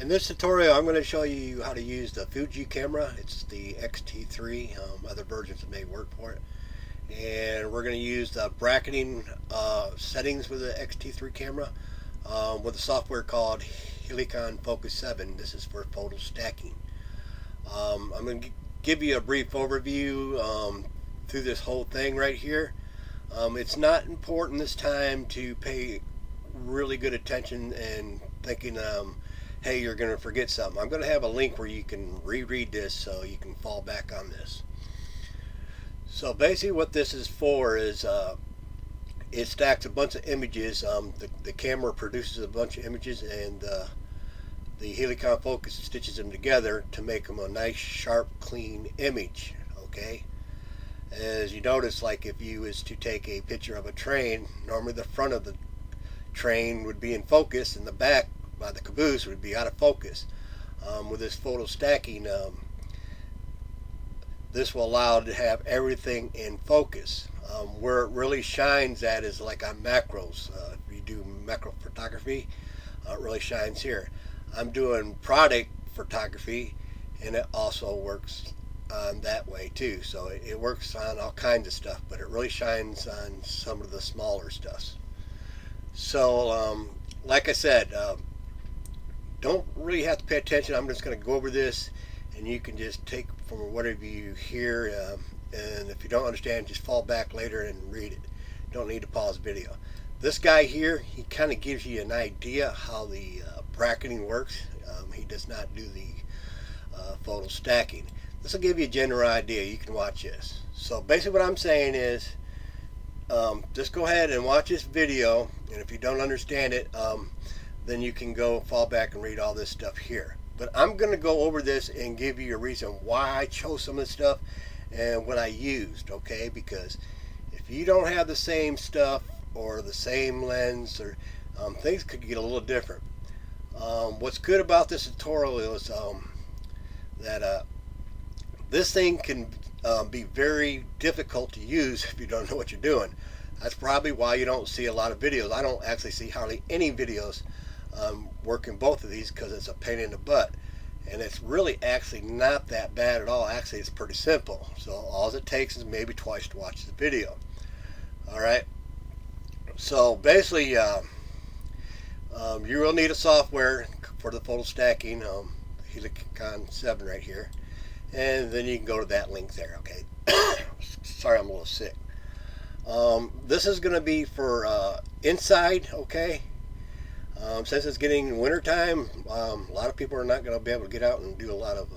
In this tutorial, I'm going to show you how to use the Fuji camera. It's the X-T3. Other versions may work for it. And we're going to use the bracketing settings with the X-T3 camera with a software called Helicon Focus 7. This is for photo stacking. I'm going to give you a brief overview through this whole thing right here. It's not important this time to pay really good attention and thinking hey, you're going to forget something. I'm going to have a link where you can reread this so you can fall back on this. So basically what this is for is it stacks a bunch of images. The camera produces a bunch of images, and the Helicon Focus stitches them together to make them a nice, sharp, clean image. Okay. As you notice, like if you was to take a picture of a train, normally the front of the train would be in focus and the back by the caboose would be out of focus. With this photo stacking, this will allow to have everything in focus. Where it really shines at is like on macros. If you do macro photography, it really shines here. I'm doing product photography, and it also works on that way too. So it works on all kinds of stuff, but it really shines on some of the smaller stuff. So like I said, don't really have to pay attention. I'm just going to go over this, and you can just take from whatever you hear, and if you don't understand, just fall back later and read it. Don't need to pause the video. This guy here, he kind of gives you an idea how the bracketing works. He does not do the photo stacking. This will give you a general idea. You can watch this. So basically what I'm saying is, just go ahead and watch this video, and if you don't understand it, then you can go fall back and read all this stuff here. But I'm going to go over this and give you a reason why I chose some of the stuff and what I used, okay? Because if you don't have the same stuff or the same lens, or things could get a little different. What's good about this tutorial is that this thing can be very difficult to use if you don't know what you're doing. That's probably why you don't see a lot of videos. I don't actually see hardly any videos working both of these, because it's a pain in the butt, and it's really actually not that bad at all. Actually, it's pretty simple. So all it takes is maybe twice to watch the video. Alright, so basically you will need a software for the photo stacking, Helicon 7 right here, and then you can go to that link there. Okay. Sorry, I'm a little sick. This is going to be for inside, okay? Since it's getting winter time, a lot of people are not going to be able to get out and do a lot of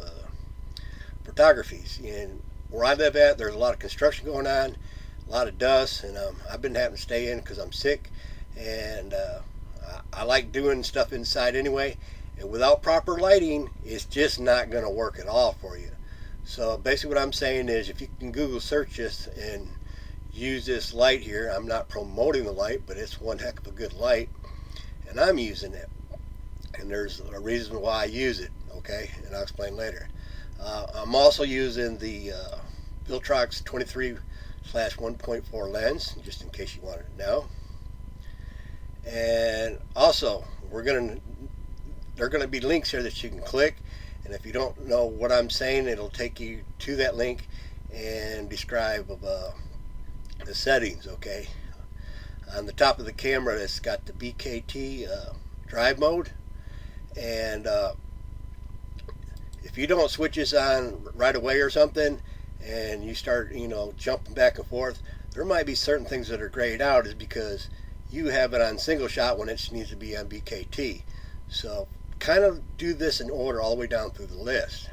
photographies. And where I live at, there's a lot of construction going on, a lot of dust, and I've been having to stay in because I'm sick, and I like doing stuff inside anyway, and without proper lighting, it's just not going to work at all for you. So basically what I'm saying is, if you can Google search this and use this light here, I'm not promoting the light, but it's one heck of a good light, and I'm using it, and there's a reason why I use it, okay, and I'll explain later. I'm also using the Viltrox 23/1.4 lens, just in case you wanted to know. And also, there are going to be links here that you can click, and if you don't know what I'm saying, it'll take you to that link and describe of the settings, okay? On the top of the camera, it's got the BKT drive mode, and if you don't switch this on right away or something, and you start, jumping back and forth, there might be certain things that are grayed out, is because you have it on single shot when it needs to be on BKT. So kind of do this in order all the way down through the list.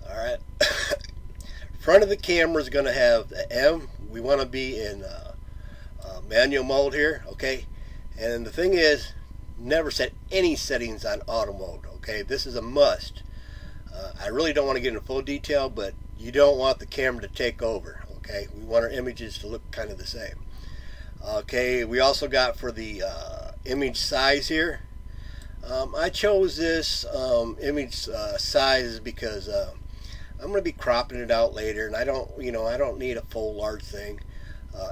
Alright. Front of the camera is going to have the M. We want to be in manual mode here, okay? And the thing is, never set any settings on auto mode, okay? This is a must. I really don't want to get into full detail, but you don't want the camera to take over, okay? We want our images to look kind of the same. Okay, we also got for the image size here. I chose this image size because I'm going to be cropping it out later, and I don't need a full large thing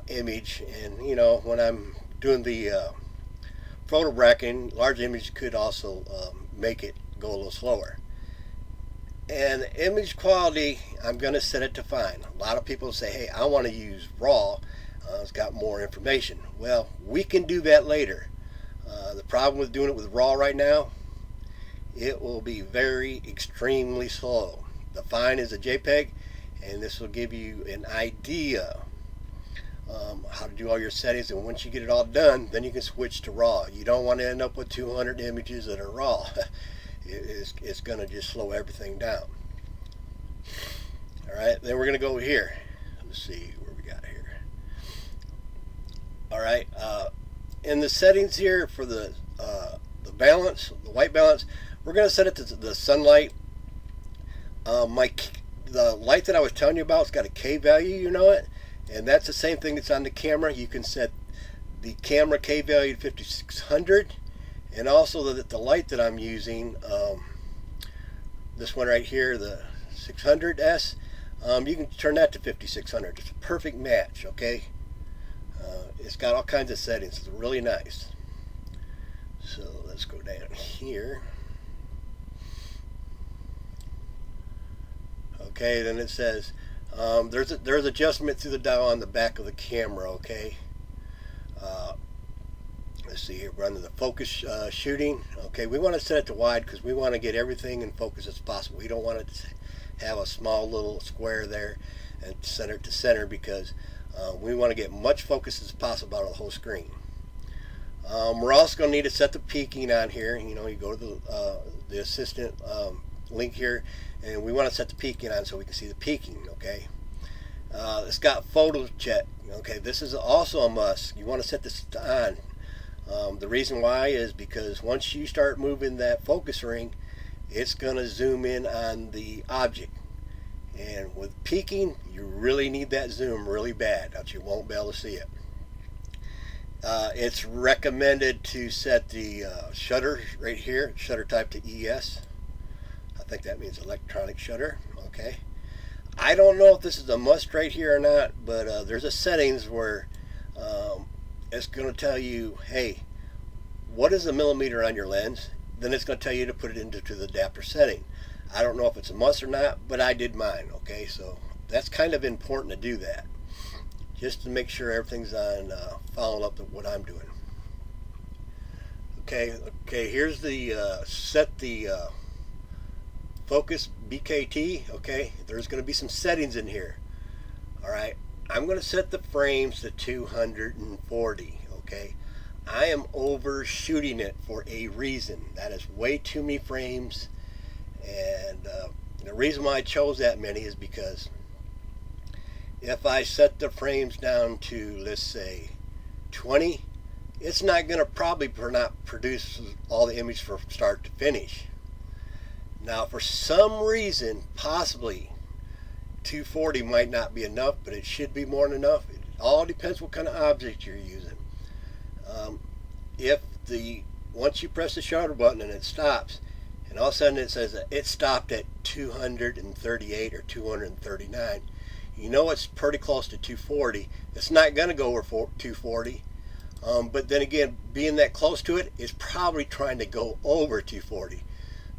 image. And when I'm doing the photo bracking, large image could also make it go a little slower. And image quality, I'm going to set it to fine. A lot of people say, hey, I want to use RAW. It's got more information. Well, we can do that later. The problem with doing it with RAW right now, it will be very extremely slow. The fine is a JPEG, and this will give you an idea how to do all your settings. And once you get it all done, then you can switch to RAW. You don't want to end up with 200 images that are RAW. It's going to just slow everything down. Alright, then we're going to go over here. Let's see where we got here. Alright, in the settings here for the balance, the white balance, we're going to set it to the sunlight. The light that I was telling you about, it's got a K value, you know it, and that's the same thing that's on the camera. You can set the camera K value to 5600. And also the light that I'm using, this one right here, the 600S, you can turn that to 5600. It's a perfect match, okay? It's got all kinds of settings. It's really nice. So let's go down here. Okay, then it says there's adjustment through the dial on the back of the camera, okay? Let's see here, we're under the focus shooting. Okay, we want to set it to wide because we want to get everything in focus as possible. We don't want it to have a small little square there and center to center, because we want to get much focus as possible out of the whole screen. We're also going to need to set the peaking on here. You know, you go to the assistant link here, and we want to set the peaking on so we can see the peaking, okay? It's got photo check. Okay, this is also a must. You want to set this on. The reason why is because once you start moving that focus ring, it's going to zoom in on the object. And with peaking, you really need that zoom really bad, else you won't be able to see it. It's recommended to set the shutter right here, shutter type to ES. I think that means electronic shutter. Okay. I don't know if this is a must right here or not, but there's a settings where it's going to tell you, hey, what is the millimeter on your lens? Then it's going to tell you to put it into the adapter setting. I don't know if it's a must or not, but I did mine. Okay, so that's kind of important to do that, just to make sure everything's on following up with what I'm doing. Okay, here's the set the focus BKT. Okay, there's going to be some settings in here. All right, I'm going to set the frames to 240. Okay, I am overshooting it for a reason. That is way too many frames, and the reason why I chose that many is because if I set the frames down to, let's say, 20, it's not going to probably not produce all the image from start to finish. Now, for some reason, possibly 240 might not be enough, but it should be more than enough. It all depends what kind of object you're using. Once you press the shutter button and it stops, and all of a sudden it says that it stopped at 238 or 239, you know it's pretty close to 240. It's not going to go over 240, but then again, being that close to it, it's probably trying to go over 240.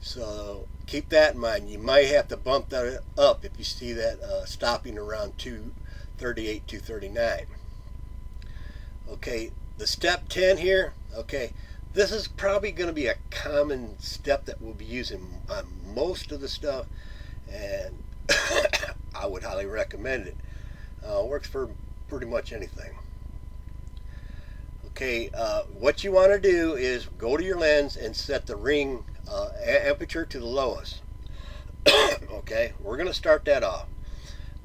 So keep that in mind. You might have to bump that up if you see that stopping around 238, 239. Okay, the step 10 here, okay, this is probably going to be a common step that we'll be using on most of the stuff, and I would highly recommend it. Works for pretty much anything. Okay, what you want to do is go to your lens and set the ring aperture to the lowest. Okay, we're going to start that off.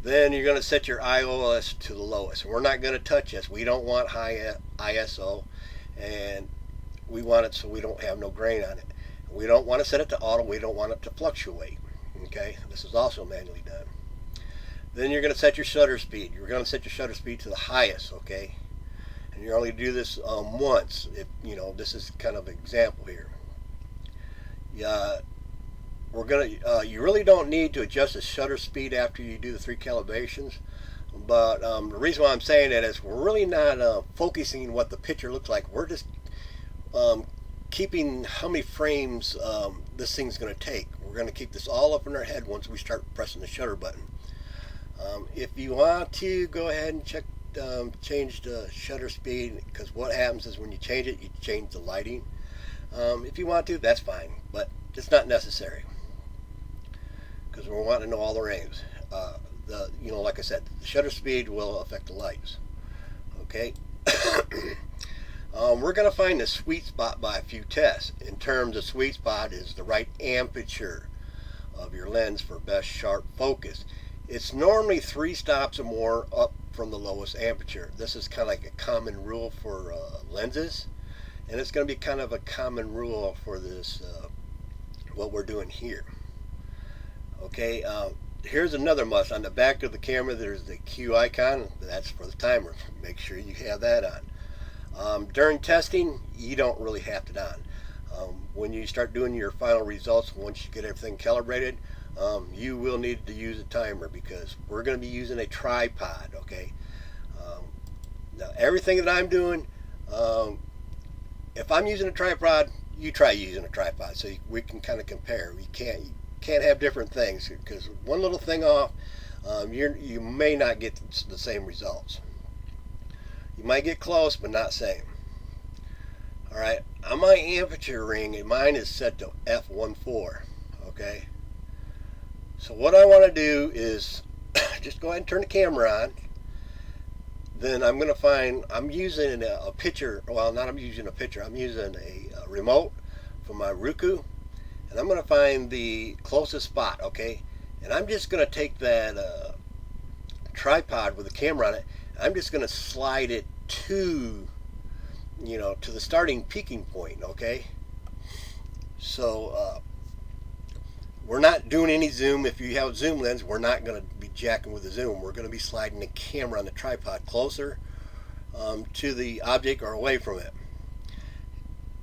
Then you're going to set your IOS to the lowest. We're not going to touch this. We don't want high ISO, and we want it so we don't have no grain on it. We don't want to set it to auto. We don't want it to fluctuate. Okay, this is also manually done. Then you're going to set your shutter speed. You're going to set your shutter speed to the highest. Okay, and you're only do this once. If you know, this is kind of an example here. You really don't need to adjust the shutter speed after you do the 3 calibrations, but the reason why I'm saying that is we're really not focusing what the picture looks like. We're just keeping how many frames this thing's going to take. We're going to keep this all up in our head once we start pressing the shutter button. If you want to, go ahead and change the shutter speed, because what happens is when you change it, you change the lighting. If you want to, that's fine, but it's not necessary, because we're wanting to know all the ranges. Like I said, the shutter speed will affect the lights. Okay. We're going to find the sweet spot by a few tests. In terms of sweet spot is the right aperture of your lens for best sharp focus. It's normally 3 stops or more up from the lowest aperture. This is kind of like a common rule for lenses, and it's going to be kind of a common rule for this what we're doing here. Okay, here's another must. On the back of the camera there's the Q icon. That's for the timer. Make sure you have that on. During testing, you don't really have it on. When you start doing your final results, once you get everything calibrated, you will need to use a timer, because we're going to be using a tripod. Okay. Now everything that I'm doing, if I'm using a tripod, you try using a tripod, so we can kind of compare. You can't have different things, because one little thing off, you may not get the same results. You might get close, but not same. Alright, on my aperture ring, mine is set to f1.4. Okay, so what I want to do is just go ahead and turn the camera on. Then I'm going to find, I'm using a picture, well, not I'm using a picture, I'm using a remote from my Roku, and I'm going to find the closest spot. Okay, and I'm just going to take that tripod with the camera on it, and I'm just going to slide it to the starting peaking point. Okay, so we're not doing any zoom. If you have a zoom lens, we're not going to be jacking with the zoom. We're going to be sliding the camera on the tripod closer to the object or away from it.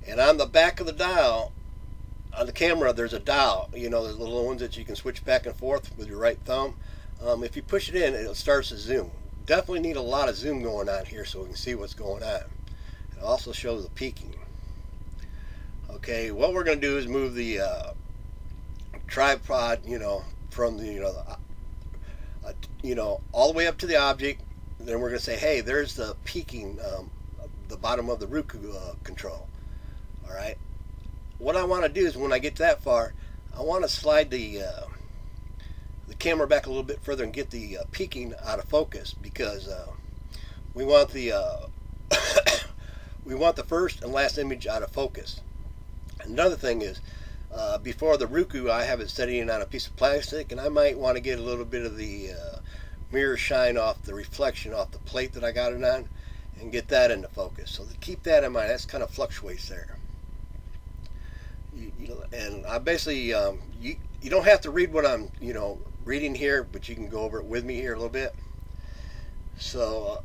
And on the back of the dial, on the camera, there's a dial. There's little ones that you can switch back and forth with your right thumb. If you push it in, it starts to zoom. Definitely need a lot of zoom going on here so we can see what's going on. It also shows the peaking. Okay, what we're going to do is move the tripod, from the, all the way up to the object. Then we're going to say, hey, there's the peaking, the bottom of the Roku control. All right. What I want to do is when I get that far, I want to slide the camera back a little bit further and get the peaking out of focus, because we want the we want the first and last image out of focus. Another thing is, before the Roku, I have it setting on a piece of plastic, and I might want to get a little bit of the mirror shine off the reflection off the plate that I got it on, and get that into focus. So keep that in mind. That's kind of fluctuates there. And I basically, you don't have to read what I'm reading here, but you can go over it with me here a little bit. So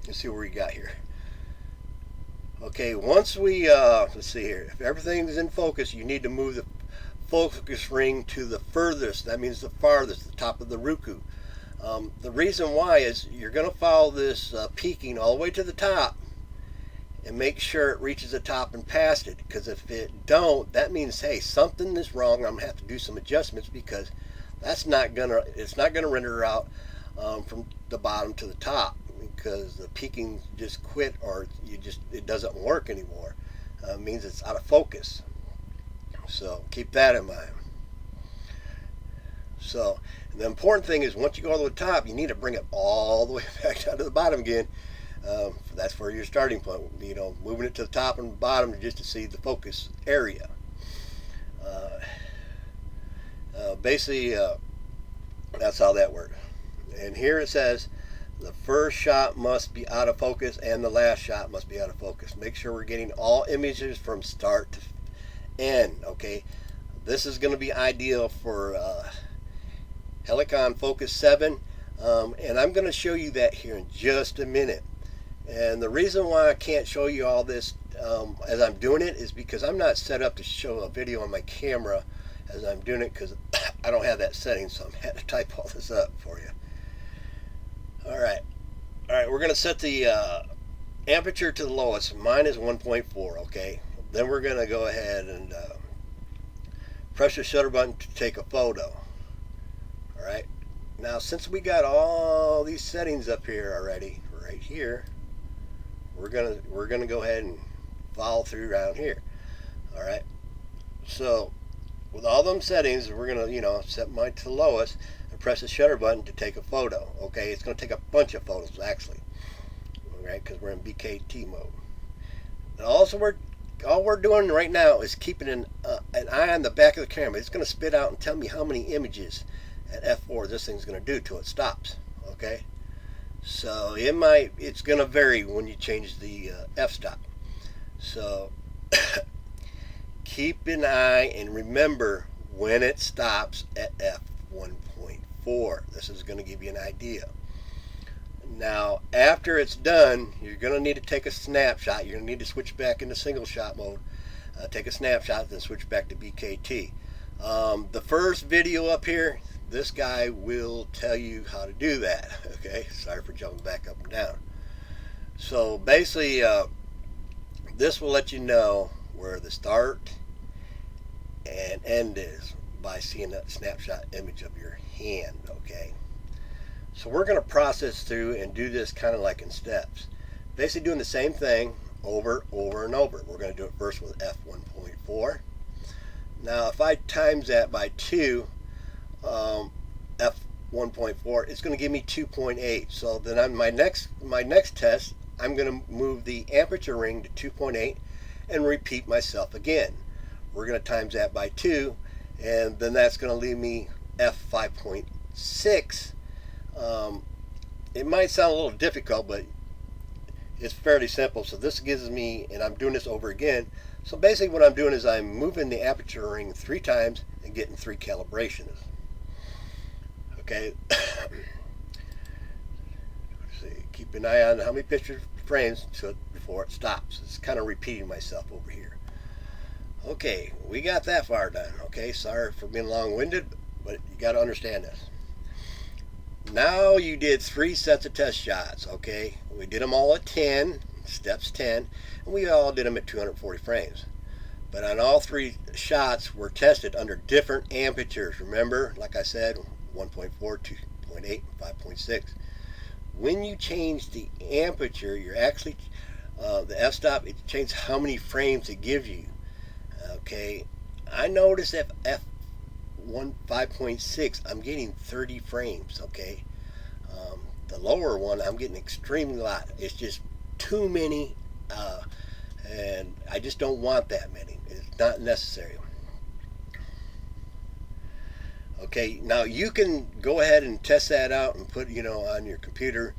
let's see what we got here. Okay, once we let's see here, if everything is in focus, you need to move the focus ring to the furthest, that means the farthest, the top of the Roku. The reason why is you're going to follow this peaking all the way to the top and make sure it reaches the top and past it, because if it don't, that means, hey, something is wrong. I'm going to have to do some adjustments, because it's not going to render out from the bottom to the top, because the peaking just quit, or it doesn't work anymore. It means it's out of focus. So keep that in mind. So the important thing is, once you go all the way to the top, you need to bring it all the way back down to the bottom again. That's for your starting point. Moving it to the top and bottom just to see the focus area. Basically, that's how that works. And here it says the first shot must be out of focus and the last shot must be out of focus. Make sure we're getting all images from start to end. Okay, this is going to be ideal for Helicon Focus 7, and I'm going to show you that here in just a minute. And the reason why I can't show you all this as I'm doing it is because I'm not set up to show a video on my camera as I'm doing it, because I don't have that setting, so I'm had to type all this up for you. Alright, we're going to set the aperture to the lowest, mine is 1.4, okay? Then we're going to go ahead and press the shutter button to take a photo. Alright, now since we got all these settings up here already, right here, we're gonna go ahead and follow through around here. Alright, so with all them settings, we're gonna, set mine to the lowest and press the shutter button to take a photo. Okay, it's gonna take a bunch of photos actually. Alright, because we're in BKT mode. And also all we're doing right now is keeping an eye on the back of the camera. It's going to spit out and tell me how many images at f4 this thing's going to do till it stops. Okay, so it's going to vary when you change the f-stop. So keep an eye and remember when it stops at f1.4. This is going to give you an idea. Now, after it's done, you're going to need to take a snapshot. You're going to need to switch back into single shot mode. Take a snapshot, then switch back to BKT. The first video up here, this guy will tell you how to do that. Okay, sorry for jumping back up and down. So basically, this will let you know where the start and end is by seeing that snapshot image of your hand. Okay. So we're going to process through and do this kind of like in steps. Basically doing the same thing over and over. We're going to do it first with f1.4. Now if I times that by 2, f1.4, it's going to give me 2.8. So then on my next test, I'm going to move the aperture ring to 2.8 and repeat myself again. We're going to times that by 2, and then that's going to leave me f5.6. It might sound a little difficult, but it's fairly simple. So this gives me, and I'm doing this over again. So basically what I'm doing is I'm moving the aperture ring 3 times and getting 3 calibrations. Okay. Let's see. Keep an eye on how many picture frames before it stops. It's kind of repeating myself over here. Okay, we got that far done. Okay, sorry for being long-winded, but you got to understand this. Now you did 3 sets of test shots, okay? We did them all at 10, steps 10, and we all did them at 240 frames. But on all 3 shots were tested under different apertures. Remember, like I said, 1.4, 2.8, 5.6. When you change the aperture, you're actually, the f-stop, it changes how many frames it gives you. Okay, I noticed that 5.6, I'm getting 30 frames. Okay, the lower one, I'm getting extremely lot. It's just too many, and I just don't want that many. It's not necessary. Okay, now you can go ahead and test that out and put on your computer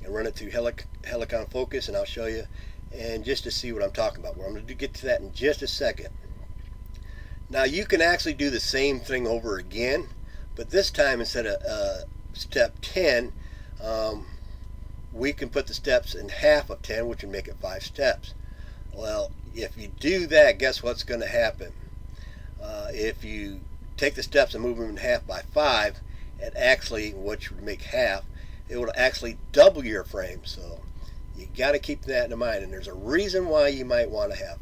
and run it through Helicon Focus, and I'll show you, and just to see what I'm talking about. Well, I'm going to get to that in just a second. Now you can actually do the same thing over again, but this time instead of step 10, we can put the steps in half of 10, which would make it 5 steps. Well, if you do that, guess what's going to happen? If you take the steps and move them in half by 5, and actually, which would make half, it will actually double your frame. So you got to keep that in mind. And there's a reason why you might want to have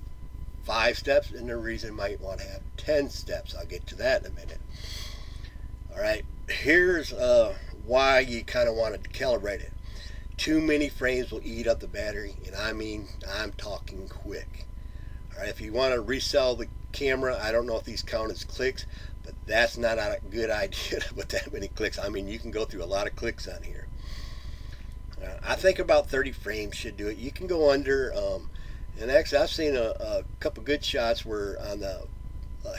5 steps, and the reason you might want to have 10 steps. I'll get to that in a minute. Alright, here's why you kind of want to calibrate it. Too many frames will eat up the battery, and I mean, I'm talking quick. Alright, if you want to resell the camera, I don't know if these count as clicks, but that's not a good idea to put that many clicks. I mean, you can go through a lot of clicks on here. I think about 30 frames should do it. You can go under, and actually I've seen a couple good shots where on the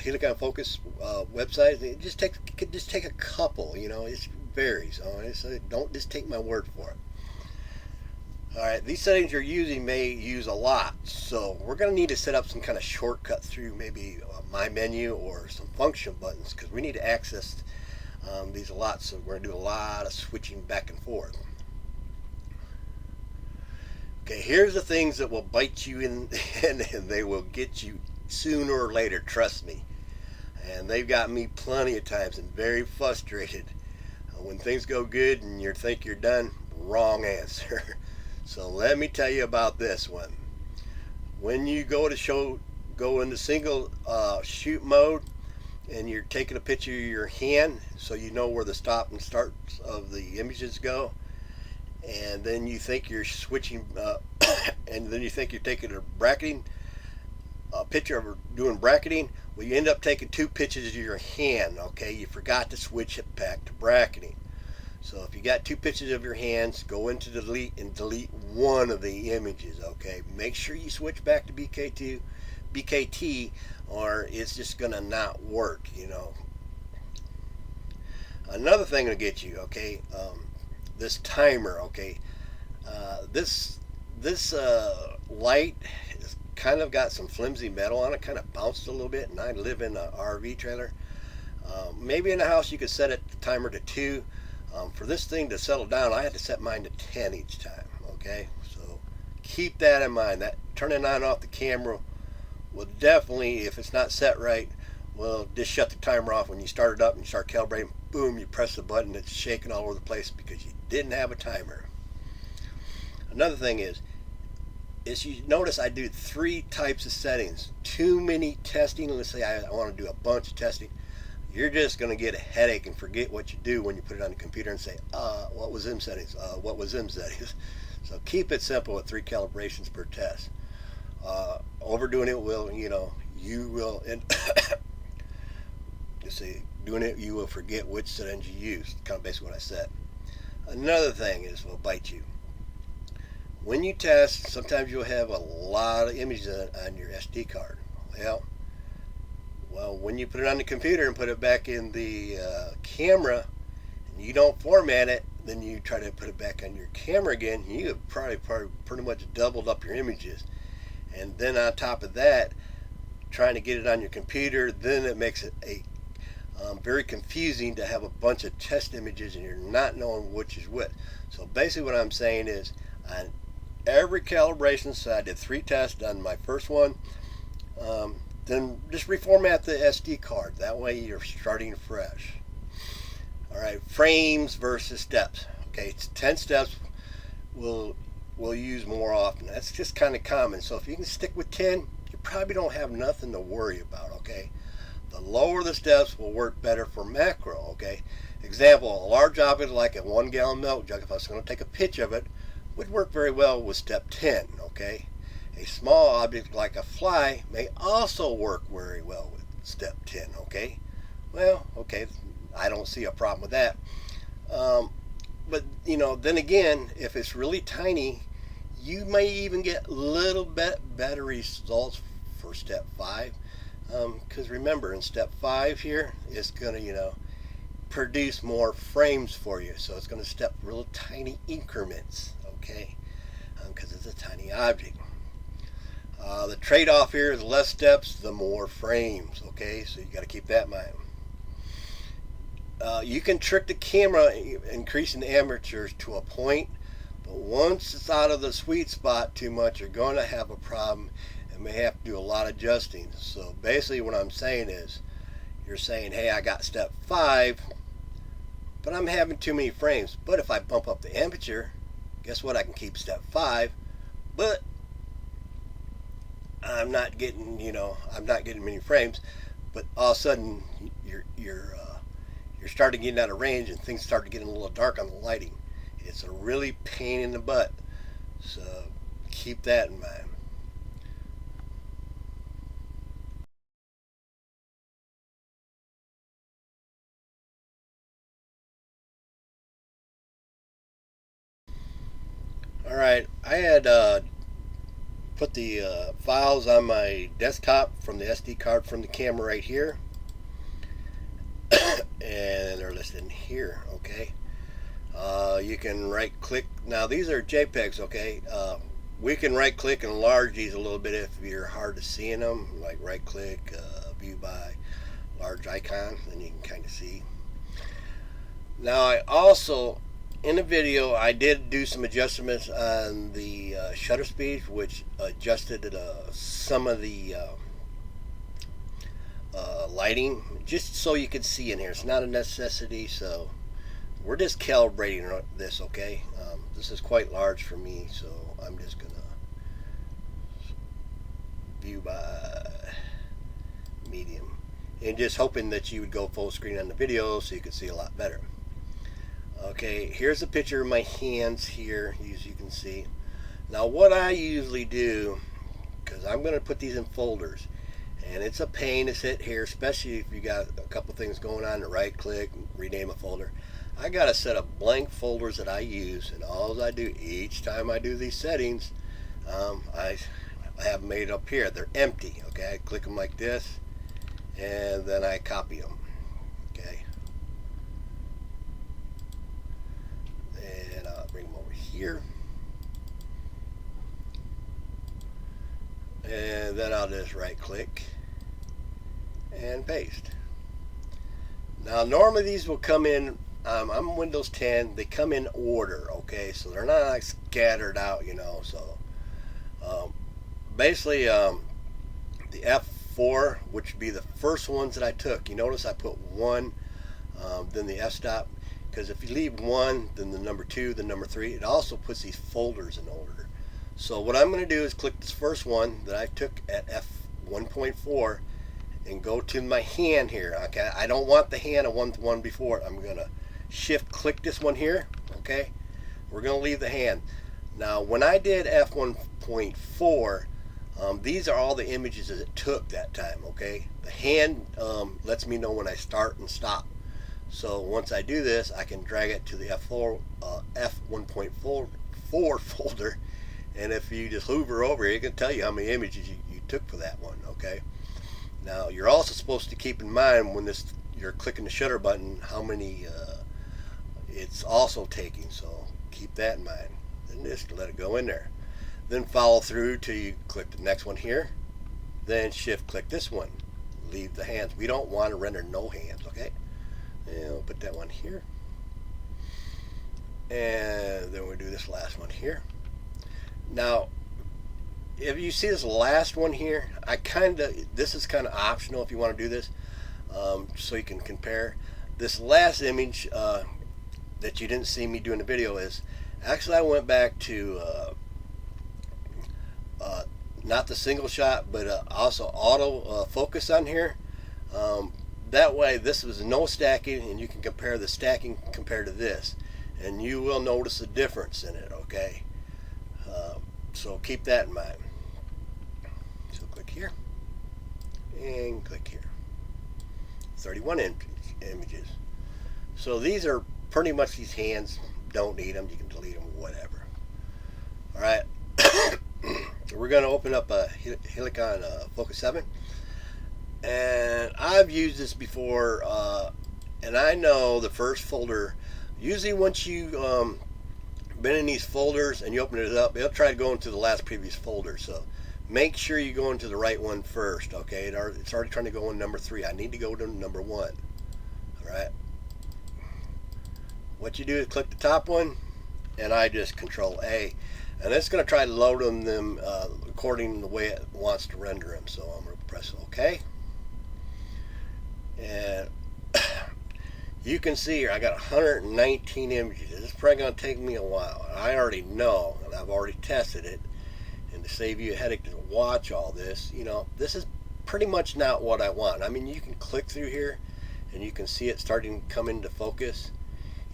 Helicon Focus website, it could just take a couple, it varies. So don't just take my word for it. Alright, these settings you're using may use a lot, so we're going to need to set up some kind of shortcut through maybe my menu or some function buttons, because we need to access these a lot, so we're going to do a lot of switching back and forth. Okay, here's the things that will bite you in and they will get you sooner or later, trust me. And they've got me plenty of times and very frustrated. When things go good and you think you're done, wrong answer. So let me tell you about this one. When you go into single shoot mode, and you're taking a picture of your hand so you know where the stop and starts of the images go, and then you think you're switching and then you think you're taking a picture of doing bracketing. Well, you end up taking two pictures of your hand. Okay, you forgot to switch it back to bracketing. So if you got two pictures of your hands, go into delete and delete one of the images. Okay, make sure you switch back to BKT, or it's just gonna not work. Another thing to get you, okay, this timer, okay, this light has kind of got some flimsy metal on it, kind of bounced a little bit, and I live in an RV trailer. Maybe in the house you could set it the timer to 2. For this thing to settle down, I had to set mine to 10 each time. Okay, so keep that in mind. That turning on and off the camera will definitely, if it's not set right, well, just shut the timer off when you start it up and you start calibrating. Boom, you press the button, it's shaking all over the place because you didn't have a timer. Another thing is you notice I do 3 types of settings. Too many testing. Let's say I want to do a bunch of testing. You're just going to get a headache and forget what you do when you put it on the computer and say, what was them settings? What was them settings? So keep it simple with 3 calibrations per test. Overdoing it will, you will, doing it, you will forget which settings you used. Kind of basically what I said. Another thing is, will bite you. When you test, sometimes you'll have a lot of images on your SD card. Well, when you put it on the computer and put it back in the camera, and you don't format it, then you try to put it back on your camera again, you have probably pretty much doubled up your images. And then on top of that, trying to get it on your computer, then it makes it very confusing to have a bunch of test images and you're not knowing which is which. So basically what I'm saying is, on every calibration, so I did 3 tests on my first one, then just reformat the SD card. That way you're starting fresh. Alright, frames versus steps. Okay, it's 10 steps we'll use more often. That's just kind of common. So if you can stick with 10, you probably don't have nothing to worry about. Okay, the lower the steps will work better for macro. Okay, example, a large object like a 1 gallon milk jug, if I was going to take a picture of it, would work very well with step 10. Okay, a small object like a fly may also work very well with step 10. Okay, well, okay, I don't see a problem with that. But then again, if it's really tiny, you may even get a little bit better results for step 5. Because remember, in step 5 here, it's going to produce more frames for you. So it's going to step real tiny increments. Okay, because it's a tiny object. The trade-off here is less steps, the more frames. Okay, so you got to keep that in mind. You can trick the camera, increasing the aperture to a point, but once it's out of the sweet spot too much, you're going to have a problem and may have to do a lot of adjusting. So basically what I'm saying is, you're saying, hey, I got step 5, but I'm having too many frames. But if I bump up the aperture, guess what? I can keep step 5, but I'm not getting, many frames. But all of a sudden, you're starting getting out of range, and things start getting a little dark on the lighting. It's a really pain in the butt. So keep that in mind. All right, I had put the files on my desktop from the SD card from the camera right here, and they're listed in here. Okay, you can right click. Now these are JPEGs. Okay, we can right click and enlarge these a little bit if you're hard to see in them. Like right click, view by large icon, and you can kind of see. Now I also, in the video, I did do some adjustments on the shutter speed, which adjusted some of the lighting, just so you could see in here. It's not a necessity, so we're just calibrating this. Okay, This is quite large for me, so I'm just gonna view by medium, and just hoping that you would go full screen on the video so you could see a lot better. Okay, here's a picture of my hands here, as you can see. Now what I usually do, because I'm going to put these in folders, and it's a pain to sit here, especially if you got a couple things going on, to right click and rename a folder. I got a set of blank folders that I use, and all I do each time I do these settings, I have them made up here. They're empty. Okay, I click them like this, and then I copy them. Okay, and I'll bring them over here, and then I'll just right click and paste. Now normally these will come in, I'm Windows 10, they come in order, okay, so they're not like scattered out, you know. So basically the F4, which would be the first ones that I took, you notice I put 1, then the F stop, because if you leave 1, then the number 2, the number 3, it also puts these folders in order. So what I'm going to do is click this first one that I took at F1.4 and go to my hand here. Okay, I don't want the hand of one before it. I'm going to shift click this one here. Okay, we're going to leave the hand. Now when I did F1.4, these are all the images that it took that time. Okay, the hand lets me know when I start and stop. So once I do this, I can drag it to the F1.4 folder, and if you just hover over here, it can tell you how many images you took for that one. Okay, now you're also supposed to keep in mind when you're clicking the shutter button how many it's also taking, so keep that in mind, and just let it go in there. Then follow through till you click the next one here, then shift click this one, leave the hands. We don't want to render no hands. Okay, and we'll put that one here, and then we'll do this last one here. Now if you see this last one here, this is kind of optional if you want to do this, so you can compare. This last image that you didn't see me doing the video is actually I went back to not the single shot, but also auto focus on here. That way this was no stacking, and you can compare the stacking compared to this, and you will notice a difference in it. Okay, so keep that in mind. So click here and click here. 31 images. So these are pretty much these hands. Don't need them. You can delete them, whatever. All right. We're going to open up a Helicon Focus 7. And I've used this before, and I know the first folder, usually once you been in these folders and you open it up, it'll try to go into the last previous folder. So make sure you go into the right one first. Okay, it's already trying to go in number 3. I need to go to number 1. All right, what you do is click the top one, and I just Control A, and it's going to try to load them according to the way it wants to render them. So I'm going to press OK, and you can see here I got 119 images. This is probably going to take me a while. I already know, and I've already tested it. And to save you a headache to watch all this, you know, this is pretty much not what I want. I mean, you can click through here, and you can see it starting to come into focus.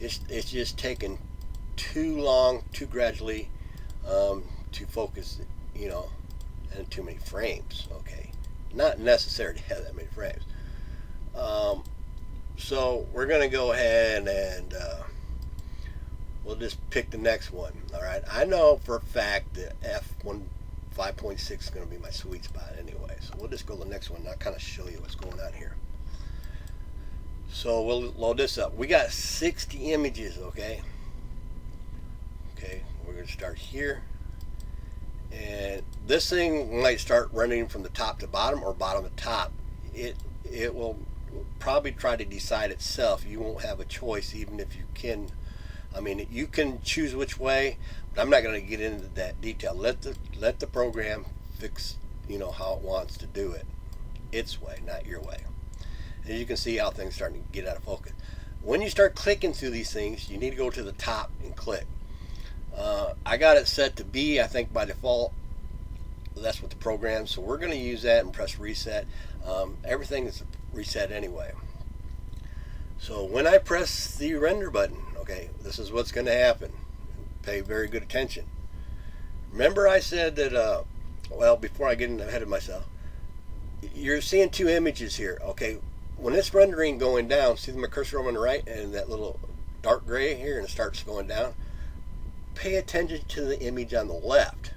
It's just taking too long, too gradually to focus, you know, and too many frames. Okay, not necessary to have that many frames. So we're going to go ahead and we'll just pick the next one. All right, I know for a fact that F1 5.6 is going to be my sweet spot anyway. So we'll just go to the next one and I'll kind of show you what's going on here. So we'll load this up. We got 60 images, okay? Okay, we're going to start here. And this thing might start running from the top to bottom or bottom to top. It will probably try to decide itself. You won't have a choice, even if you can. I mean, you can choose which way, but I'm not going to get into that detail. Let the program fix, you know, how it wants to do it, its way, not your way. And you can see how things are starting to get out of focus. When you start clicking through these things, you need to go to the top and click. I got it set to B, I think by default. That's what the program, so we're going to use that and press reset. Everything is reset anyway. So when I press the render button, okay, this is what's going to happen. Pay very good attention. Remember I said that, well, before I get ahead of myself, you're seeing two images here, okay? When it's rendering going down, see my cursor over on the right and that little dark gray here, and it starts going down? Pay attention to the image on the left.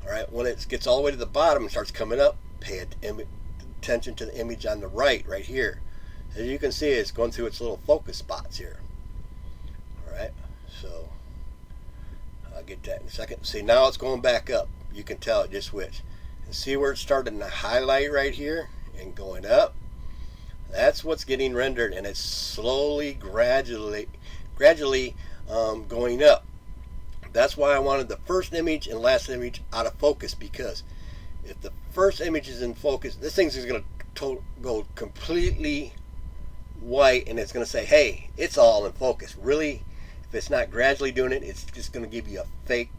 All right, when it gets all the way to the bottom and starts coming up, pay attention to the image on the right here. As you can see, it's going through its little focus spots here. All right, so I'll get that in a second. See, now it's going back up. You can tell it just switched. And see where it's starting to highlight right here and going up? That's what's getting rendered, and it's slowly, gradually going up. That's why I wanted the first image and last image out of focus, because if the first image is in focus, this thing's is going to go completely white, and it's going to say, hey, it's all in focus. Really, if it's not gradually doing it, it's just going to give you a fake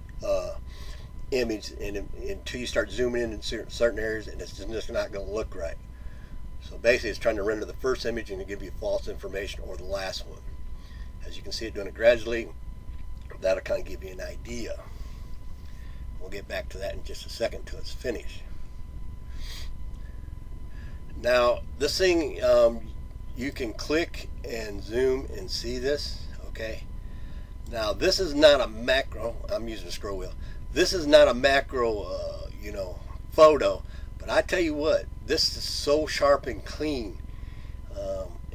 image until you start zooming in certain areas, and it's just not going to look right. So basically, it's trying to render the first image and to give you false information, or the last one. As you can see it doing it gradually, that'll kind of give you an idea. We'll get back to that in just a second till it's finished. Now, this thing, you can click and zoom and see this, okay? Now, this is not a macro. I'm using a scroll wheel. This is not a macro, photo. But I tell you what, this is so sharp and clean,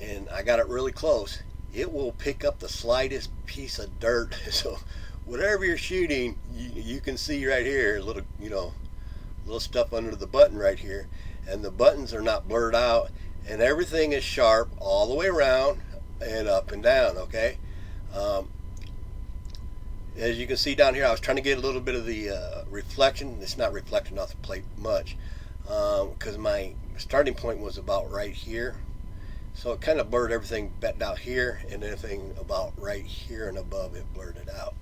and I got it really close. It will pick up the slightest piece of dirt. So whatever you're shooting, you can see right here, little stuff under the button right here, and the buttons are not blurred out, and everything is sharp all the way around and up and down. Okay. As you can see down here, I was trying to get a little bit of the reflection. It's not reflecting off the plate much, because my starting point was about right here. So it kind of blurred everything back out here, and everything about right here and above it blurred it out.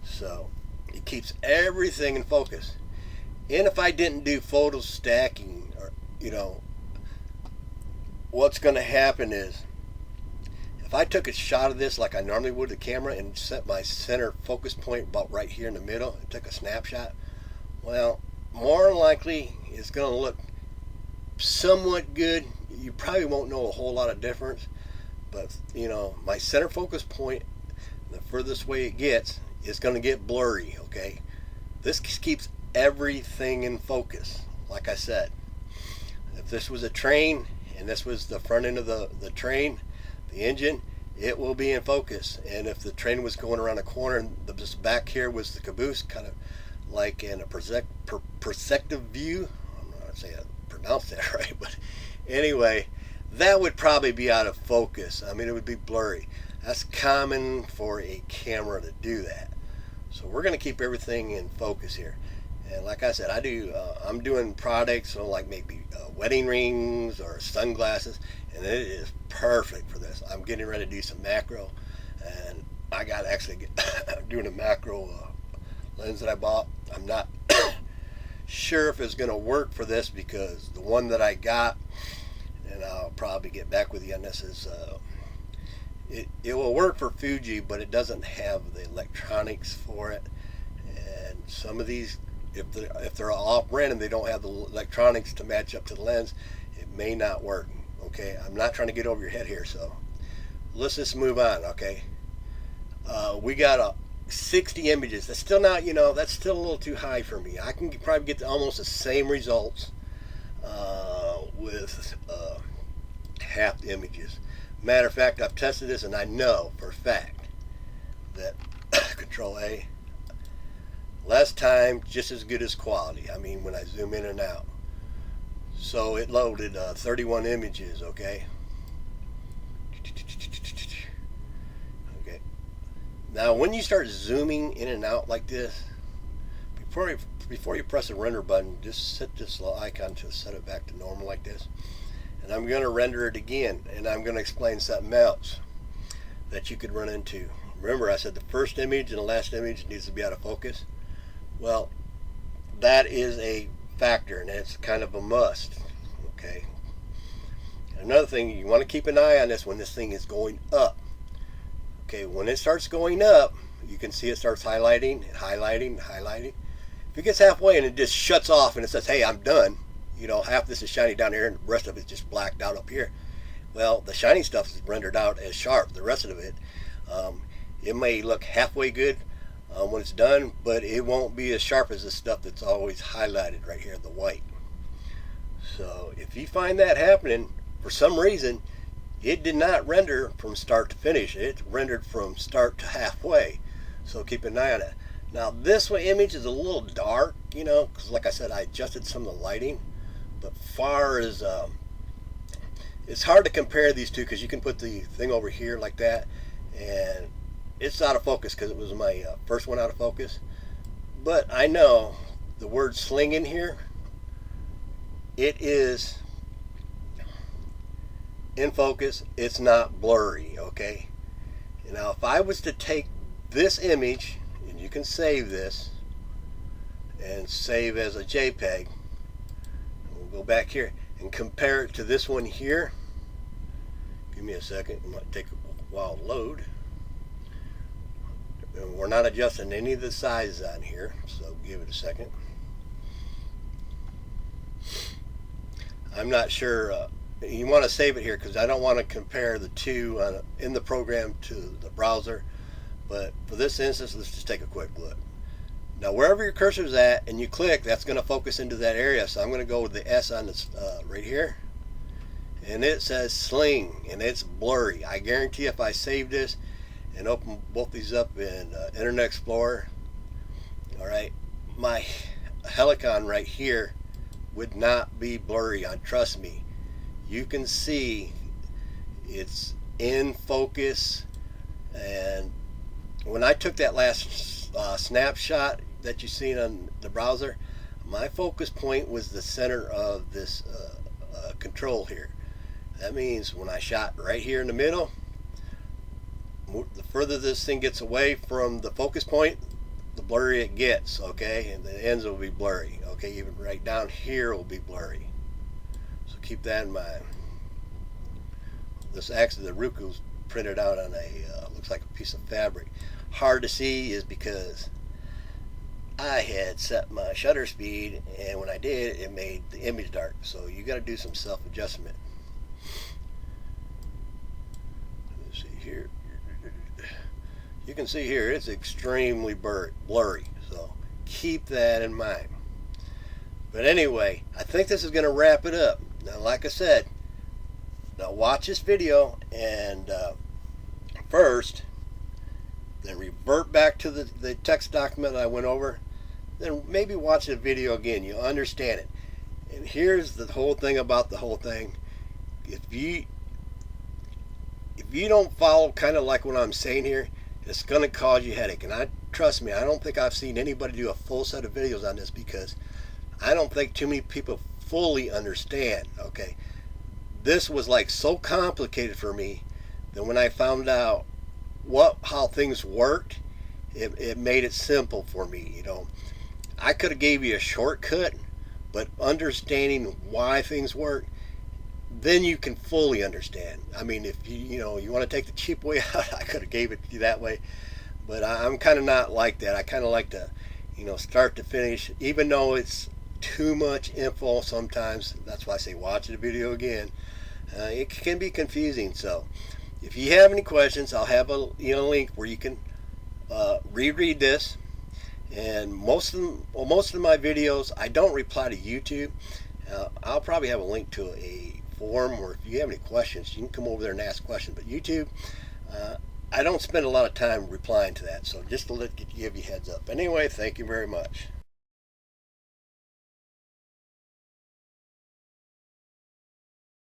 So it keeps everything in focus. And if I didn't do photo stacking, or what's going to happen is, if I took a shot of this like I normally would with the camera and set my center focus point about right here in the middle and took a snapshot, well, more than likely it's going to look somewhat good. You probably won't know a whole lot of difference, but my center focus point, the furthest way it gets, is going to get blurry. Okay, this keeps everything in focus. Like I said, if this was a train and this was the front end of the train, the engine, it will be in focus. And if the train was going around a corner and this back here was the caboose, kind of like in a perspective view, I'm not saying I pronounced that right, but anyway, that would probably be out of focus. I mean, it would be blurry. That's common for a camera to do that. So we're going to keep everything in focus here. And like I said, I'm doing products, like maybe wedding rings or sunglasses, and it is perfect for this. I'm getting ready to do some macro, and I got to actually doing a macro lens that I bought. I'm not sure if it's going to work for this, because the one that I got, and I'll probably get back with you on this, is it will work for Fuji, but it doesn't have the electronics for it. And some of these, if they're off-brand and they don't have the electronics to match up to the lens, it may not work. Okay, I'm not trying to get over your head here, so let's just move on. Okay, we got 60 images. That's still not, that's still a little too high for me. I can probably get to almost the same results with half the images. Matter of fact, I've tested this, and I know for a fact that Control A, less time, just as good as quality. I mean, when I zoom in and out. So it loaded 31 images, okay? Okay. Now, when you start zooming in and out like this, before you press the render button, just set this little icon to set it back to normal like this. And I'm going to render it again, and I'm going to explain something else that you could run into Remember I said the first image and the last image needs to be out of focus? Well, that is a factor, and it's kind of a must. Okay. Another thing, you want to keep an eye on this when this thing is going up. Okay, when it starts going up, you can see it starts highlighting, highlighting, highlighting. If it gets halfway and it just shuts off and it says, hey, I'm done, you know, half this is shiny down here and the rest of it's just blacked out up here. Well, the shiny stuff is rendered out as sharp. The rest of it, it may look halfway good when it's done, but it won't be as sharp as the stuff that's always highlighted right here, the white. So if you find that happening, for some reason, it did not render from start to finish. It rendered from start to halfway. So keep an eye on it. Now this image is a little dark, you know, because like I said, I adjusted some of the lighting. But far as, it's hard to compare these two because you can put the thing over here like that and it's out of focus because it was my first one out of focus. But I know the word sling in here, it is in focus, it's not blurry, okay? Now if I was to take this image, and you can save this and save as a JPEG, we'll go back here and compare it to this one here. Give me a second, it might take a while to load. And we're not adjusting any of the sizes on here, so give it a second. I'm not sure, you want to save it here because I don't want to compare the two in the program to the browser, but for this instance, let's just take a quick look. Now wherever your cursor is at and you click, that's going to focus into that area. So I'm going to go with the S on this right here, and it says sling and it's blurry. I guarantee if I save this and open both these up in Internet Explorer, all right, my Helicon right here would not be blurry. Trust me, you can see it's in focus. And when I took that last snapshot that you've seen on the browser, my focus point was the center of this control here. That means when I shot right here in the middle, the further this thing gets away from the focus point, the blurrier it gets, okay? And the ends will be blurry, okay? Even right down here will be blurry. So keep that in mind. This actually, the Ruku's printed out on a, looks like a piece of fabric. Hard to see is because I had set my shutter speed, and when I did, it made the image dark. So you got to do some self-adjustment. Let's see here. You can see here it's extremely blurry, so keep that in mind. But anyway, I think this is going to wrap it up. Now, like I said, now watch this video and first, then revert back to the text document that I went over. Then maybe watch the video again. You'll understand it. And here's the whole thing about the whole thing. If you don't follow kind of like what I'm saying here, it's going to cause you a headache. And trust me, I don't think I've seen anybody do a full set of videos on this because I don't think too many people fully understand. Okay, this was like so complicated for me that when I found out how things worked, it made it simple for me. You know, I could have gave you a shortcut, but understanding why things work, then you can fully understand. I mean, if you want to take the cheap way out, I could have gave it to you that way, but I'm kind of not like that. I kind of like to, start to finish, even though it's too much info sometimes. That's why I say watch the video again. It can be confusing. So if you have any questions, I'll have a link where you can reread this. And most of my videos, I don't reply to YouTube. I'll probably have a link to a forum where if you have any questions, you can come over there and ask questions. But YouTube, I don't spend a lot of time replying to that. So just to give you a heads up. Anyway, thank you very much.